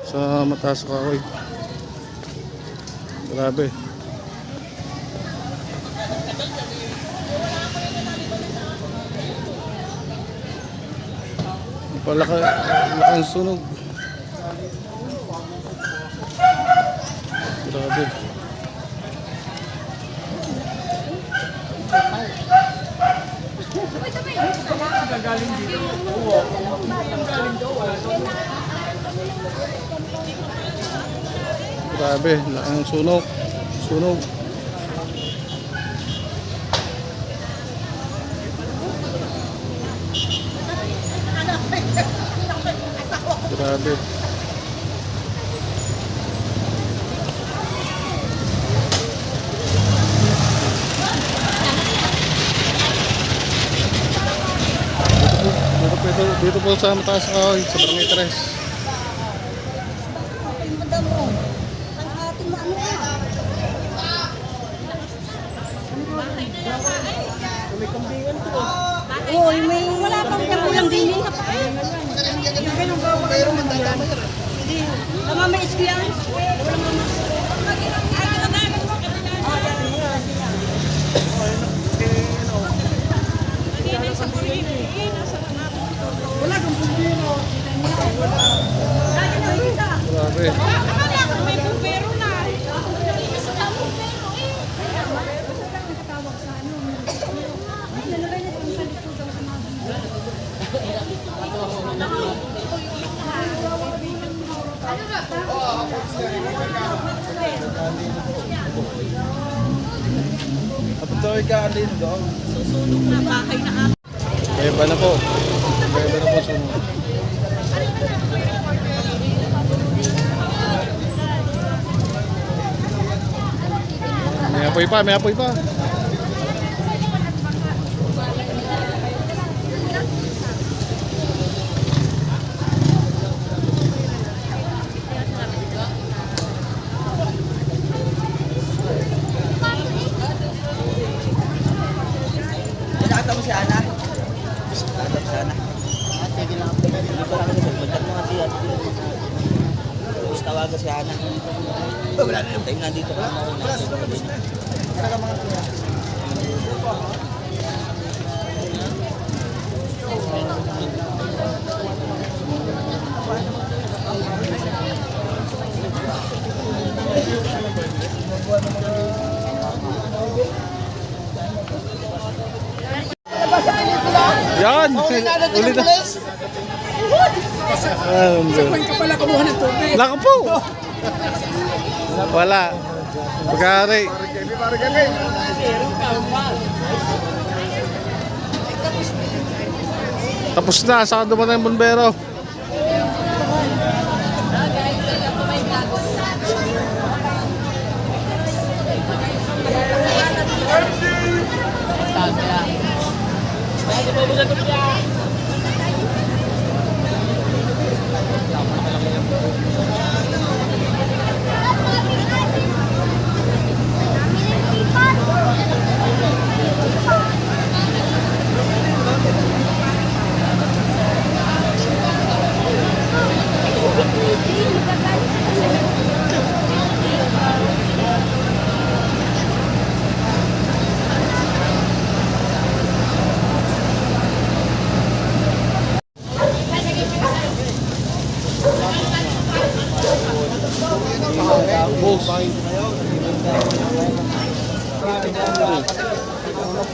sa mataas ka kahoy. Grabe. Laking sunog. Grabe. Grabe, laking sunog. Sunog. Grabe. Dito po sa mataas ka kahoy, sa Barangay 3. Oo, may wala pang kapulang din sa paa. Tama may iskiyan. Wala kang pumbiro. Grabe. May pumbiro na. Kapag ka alin doon. Susunog na bahay na ako. Beba na po. Beba na po sunog. May apoy pa, may apoy pa. Nakita mo si Ana? Nakita mo si Ana? Tigil lang. Hindi ko lang kasi magkat mga siya. Tapos tawagan si Ana. Wala na yung tayo nandito ko lang. Wala ka mga siya. Yan! Ulit na. Sabay ka pala kumuha ng tubig. Lako po! Wala. Pagkari. Tapos na, saan dumating yung bumbero?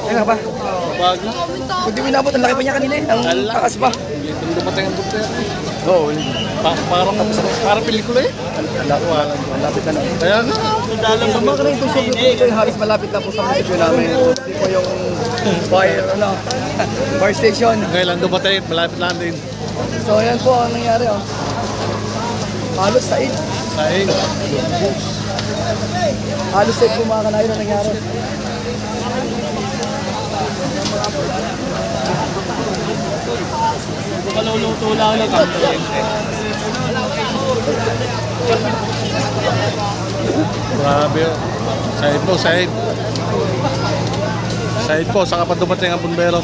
Kaya nga ba? Bag na. Kung di mo inabot, ang laki pa niya kanina eh. Ang takas pa. Hindi dumating ang bumbero. Oo. Parang pelikula eh. Malapit na lang. Kaya nga. Sa mga kanina itong sobrang ito yung halos malapit na po sa munisipyo namin. Hindi po yung fire station. Ngayon lang dumating, malapit lang din. So yan po ang nangyari oh. Halos said. Saing. Halos said po mga kanayon ang nangyari. Maluluto lang ulit ang kliyente. Grabe oh. Side po, side. Side po, saka pa dumating ang bumbero.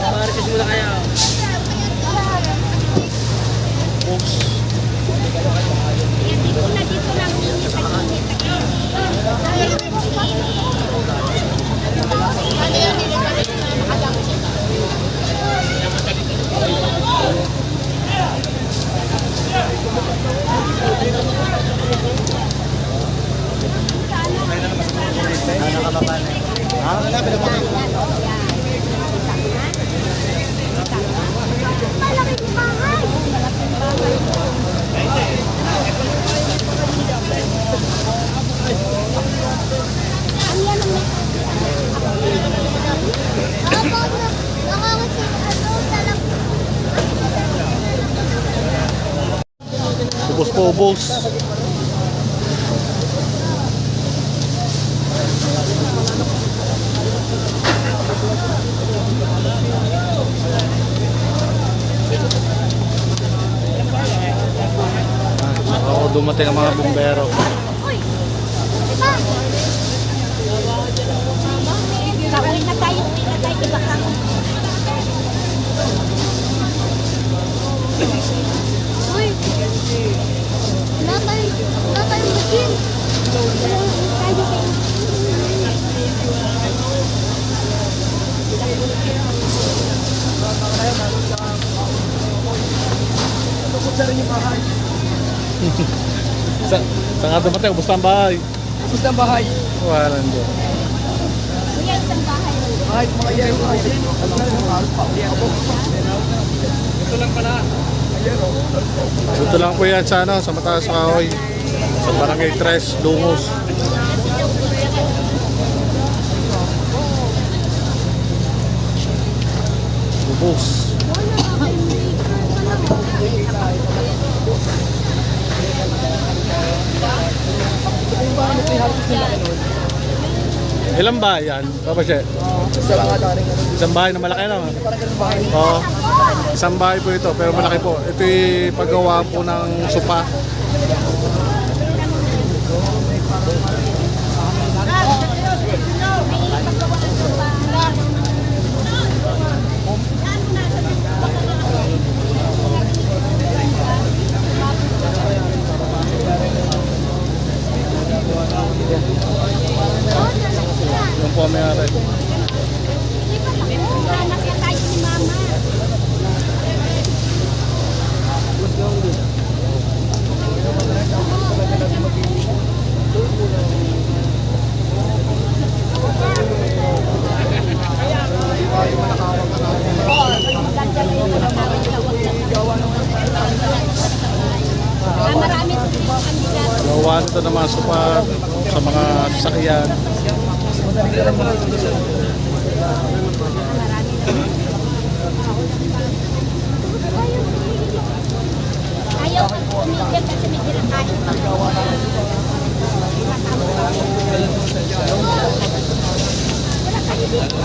Market muna kaya. Ubos po, ubos. Ako dumating ang mga bumbero. Kauwi na tayo, iba ka. Uy! Wala tayong machine. Saan nga dumating? Ubos na ang bahay. Gusto ang bahay. Wala nandun. Kuya, isang bahay. Kahit mga iyan yung kasi. Ito lang pala. Dito lang po yan sa, sa Mataas Kahoy. Sa Barangay 3, Lumos. Ubos. Ilang bahay yan? Papa Che? Isang bahay na malaki naman. Oo. Isang bahay po ito, pero malaki po. Ito yung paggawa po ng sopa. Yung po may ari. Nakita ni Mama. Marami Gawa nito ng mga sopa sa mga sasakyan. ayaw ko tumigil kasi may kinakain pa. Wala kayo dito.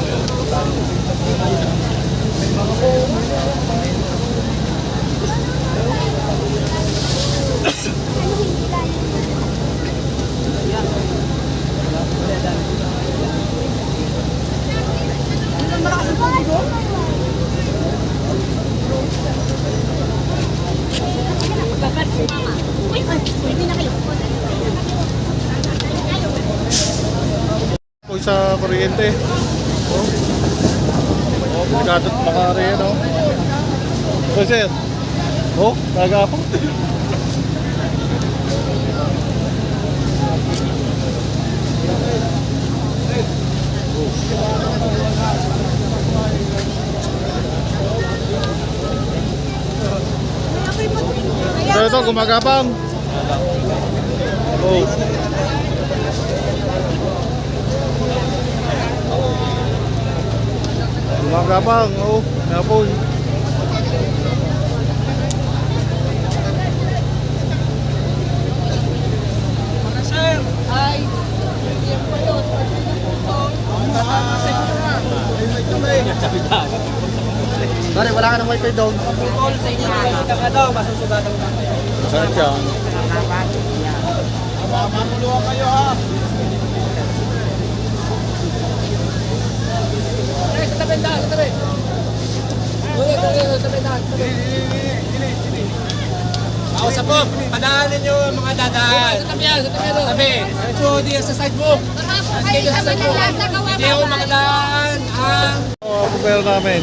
Po sa kuryente. Oh. Delikado at makari yan, oh. So, sir. Oh, talaga po. Ito, gumagapang. Oh. Gumagapang, oh. Napol. Pare, wala ka ng wifi doon. Tol, sa inyo na ka daw, masusugatan ka. Saan siya? Mamuluhan kayo ha. Sa tabi, sa tabi. Sa tabi. Kausap po, padaanin nyo ang mga dadaan. Sa tabi yan, sa tabi. Sa tabi. So, di sa sidewalk. Kayo sa sidewalk. Hindi ako makadaan ang... Pupero namin.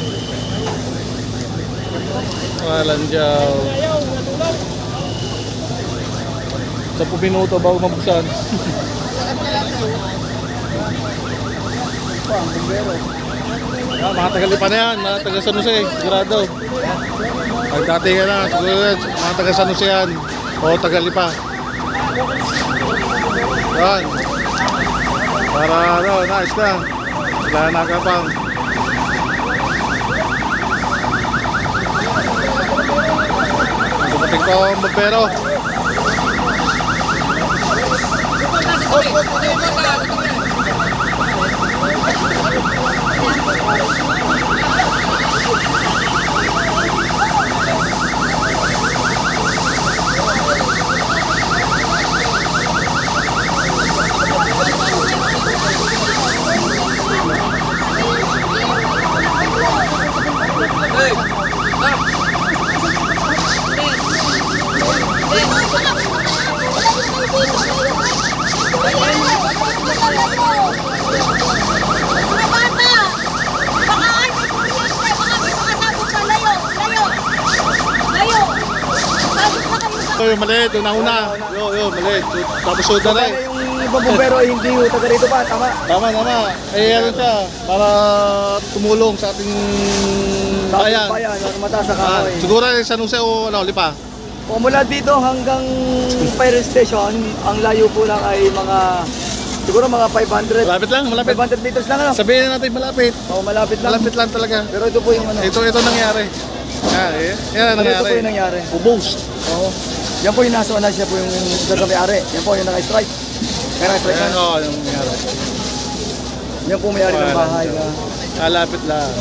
Walang jaw. 10 minuto bago mabuksan. Mga taga-Lipa na yan, mga taga San Jose, sigurado. Pag dati ka na, sigurado, mga taga San Jose yan. O taga-Lipa. Yan. Para ano, nice na. Sila nakapang. Dumating ko ang magpero. Yo, maliit, una-una. Yo, maliit. Tapos suot na rin. Yung ibang bumbero ay hindi ho, taga rito pa, tama? Tama. Eh, ano siya, para tumulong sa ating bayan. Bayan, mataas sa kahoy. Siguro rin San Jose o ano, Lipa. O mula dito hanggang fire station, ang layo po lang ay siguro mga 500. Malapit. 500 meters lang ano? Sabihin natin malapit. O malapit lang. Malapit lang talaga. Pero ito po yung ano. Ito nangyari. Yan ang Ito po nangyari. yung nangyari. Ubos. Oo. Yan po yung nasa una, siya po yung may-ari. Yan po yung naka-strike. Kaya naka-strike Yan na. o, yung nangyari. Yan po may-ari ng bahay. Malapit lang.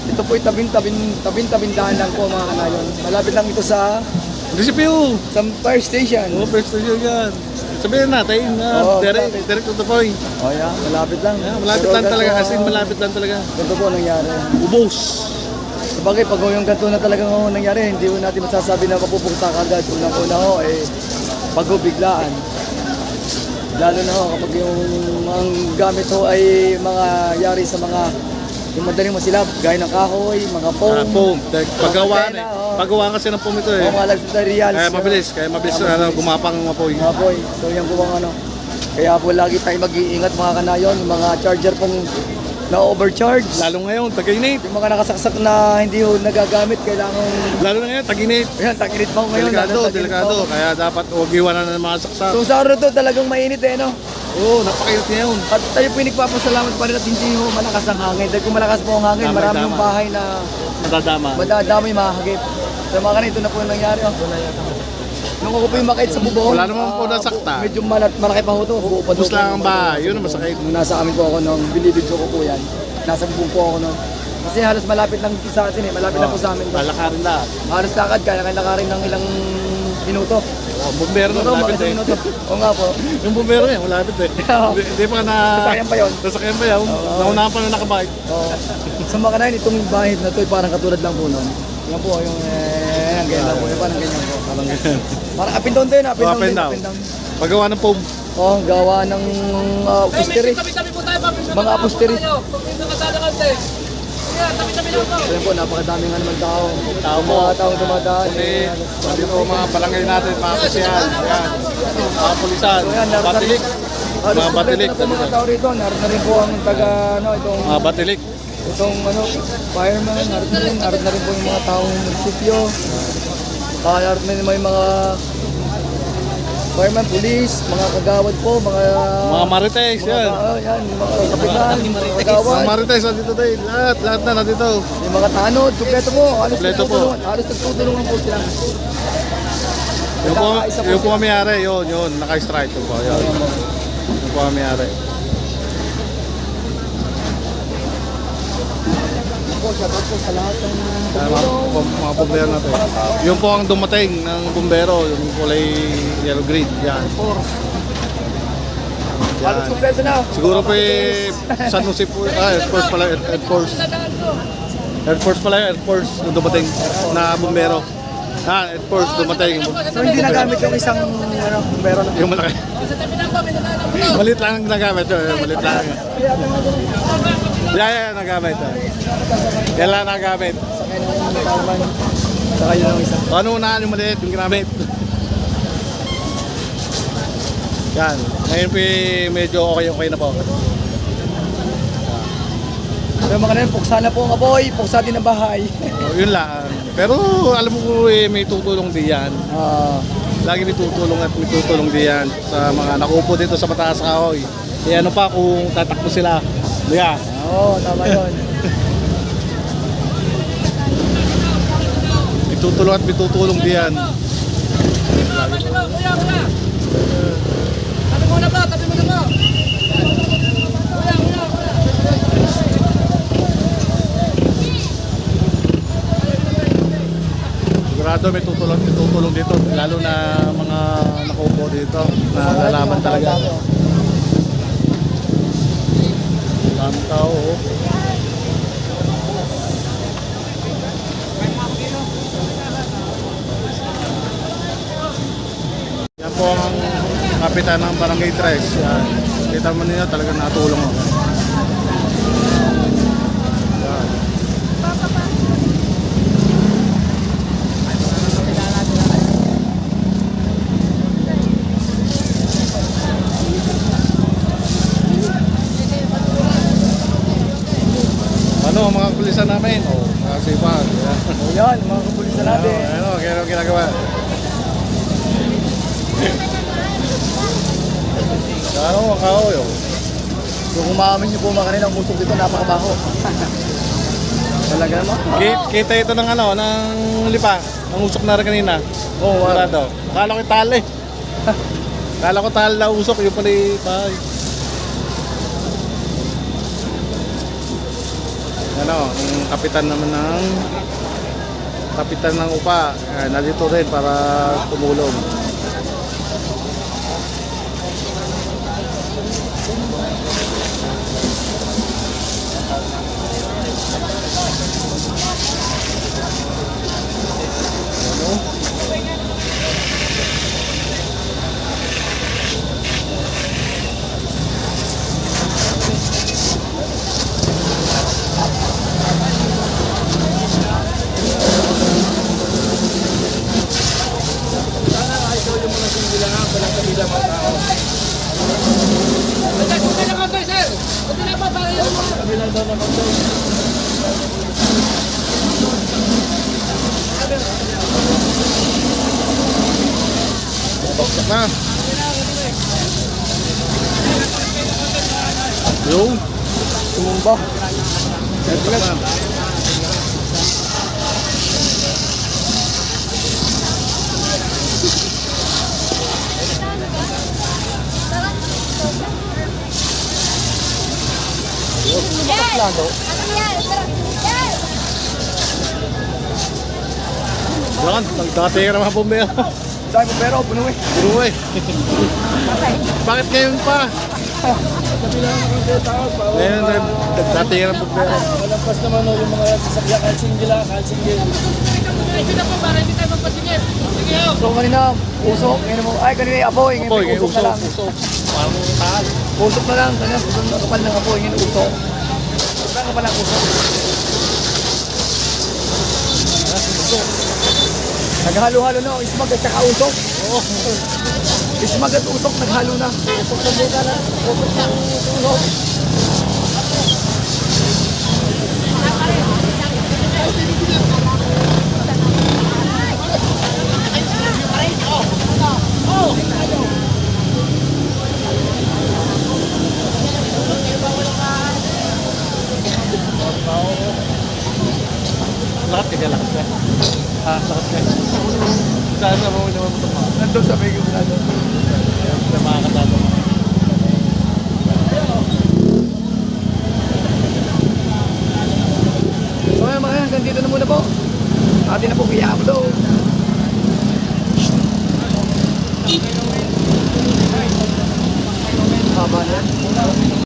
Ito po yung tabing-tabindahan lang po mga kanayon. Malapit lang ito sa Munisipyo. fire station. Oo, first station yan. Sabihin natin, direct to the point. O yan, malapit lang. Malapit Pero lang talaga, ganito, as in malapit lang talaga. Ito po nangyari. Ubos. Sabagay, pag yung ganito na talagang nangyari, hindi ko natin masasabi na mapupunta kagad. Unang-una ho, pag biglaan. Lalo na ho, kapag yung ang gamit ho ay mga yari sa mga yung madaling masilab, gaya ng kahoy, mga foam. Foam. Paggawaan antena, Paggawaan kasi ng foam ito eh. O mga materials. Kaya mabilis na gumapang ang apoy. Mga boy, so yan po ang ano. Kaya po lagi tayo mag-iingat mga kanayon, yung mga charger pong na-overcharge. Lalo ngayon, tag-init. Yung mga nakasaksak na hindi ho nagagamit, kailangan... Lalo na ngayon, tag-init. Ayan, tag-init pa ho ngayon. Delikado. Kaya dapat huwag iwanan ng mga saksak. So sa araw to talagang mainit no? Oo, napakainit ngayon. At tayo po nagpapasalamat pa rin at hindi ho malakas ang hangin. Dahil kung malakas po ang hangin, marami yung bahay na madadamay, mahagip. So mga kanito na po yung nangyari. Nung ako po yung makait sa bubong, Wala naman po nasakta. medyo malaki pa ho to. Buo pa Ubus lang ang bahay. Yun ang masakit. Nung nasa amin po ako nung binibidyo ko po yan, nasa bubong po ako nung. Kasi halos malapit lang sa atin malapit lang po sa amin. Malakarin lahat. Halos lakad, kaya lakarin ng ilang minuto. Bumbero na malapit eh. Oo nga po. Yung bumbero niya, malapit eh. Hindi pa na... Sasakyan pa yun. Sasakyan pa yun. Naunahan pa na nakabike. Oo. Sa mga kanayin, itong bahay na ito parang katulad lang po nun. Yan po yung ang ganyan lang po. Parang ganyan po. Parang ganyan. Parang up and down din, up and down Up and din, down. up and down. Paggawa ng foam. Oo, gawa ng upholstery. Tabi-tabi po tayo, Mga upholstery. Kung hindi nakadakante. Yan, tabi-tabi lang po. Ayan po, napakadaming nga naman tao. Tao po. Mga taong dumadaan. Sabi ko mga barangay natin, mga kusihan. Yan. Mga pulisan. So yan, naroon na rin. Batilik. Mga batilik. Na po mga tao rito. Naroon na rin po ang taga, itong, Mga batilik. fireman. Naroon na rin po yung mga taong munisipyo. Naroon na rin yung mga fireman, police, mga kagawad po, mga Marites. Yan. yan, mga kapitan, mga kagawad. Mga Marites nandito din. Lahat na nandito. Yung mga tanod, kumpleto po. Kumpleto po. Halos nagtutulungan po sila. Yung po may-ari. Yun. Naka-strike. Yun po. Yun. Yung po may-ari. po, shoutout po sa lahat ng Mga bumbero natin. Yung po ang dumating ng bumbero, yung kulay yellow green. Yan. Halos Yan. kompleto na. Siguro po San Jose po. Air Force pala. Air Force. Air Force pala. Air Force yung dumating na bumbero. Air Force dumating. So hindi nagamit yung isang bombero na. Yung malaki. Malit lang ang nagamit. Malit lang. Yeah, nagamit. Yan lang nagamit. Sakay ng Tarman. Saka yun ang isa. Ano unahan yung maliit yung ginamit? Yan. Ngayon po medyo okay na po. Pero mga kanil, puksa na po ang apoy, puksa din ang bahay. Yun lang. Pero alam mo po may tutulong din yan. Lagi may tutulong din yan sa mga nakupo dito sa mataas kahoy. Eh ano pa kung tatakbo sila. Yeah. Oo, tama yun. May tutulong din yan. Kuya. Tabi mo na ba? Sigurado may tutulong dito. Lalo na mga nakupo dito. Na lalaman talaga. Maraming tao. Yan po ang kapitan ng Barangay Tres. Yan. Kita mo niyo talagang natulong ako. Yan. Ano mga kulisan namin? Oh, kasi pa. O yan, mga kapulisan natin. Ano ginagawa? Ano mga kahoy? Oh. Kung umaamin niyo po mga kanil, ang musok dito napakabaho. Talaga naman? Kita ito ng ano, ng lipa. Ng usok na rin kanina. Oo, wow. Wala daw. Akala ko tali. Akala ko tali na usok. Yung pala yung ano, ang kapitan naman ng UPA. Nandito rin para tumulong. Baksak na. Yung Tumumba. baksak na. Yan, nagtatira mga bumbero. Dahil bombero, puno eh. Puro eh. Bakit ngayon pa? Ngayon, nagtatira mga bumbero. Malampas naman yung mga sasakyan, kalsingil. Diretso na po para hindi tayo magpasingit. Sige ho. So kanina, usok. Ngayon mo, ay kanina yung apoy. Ngayon Apoy, may usok na lang. usok. Parang taal. Usok na lang. Kanina, kapal ng apoy. Ngayon usok. Sobrang kapal ng usok. Naghalo-halo na. Ismag at saka usok. Ismag at usok, naghalo na. Usok na buka na. Usok na usok. Lahat ka lakas ka. Lakas ka. Saan na mo naman ito mga? Nandun sa may gumulado. Sa mga kasama. Ano?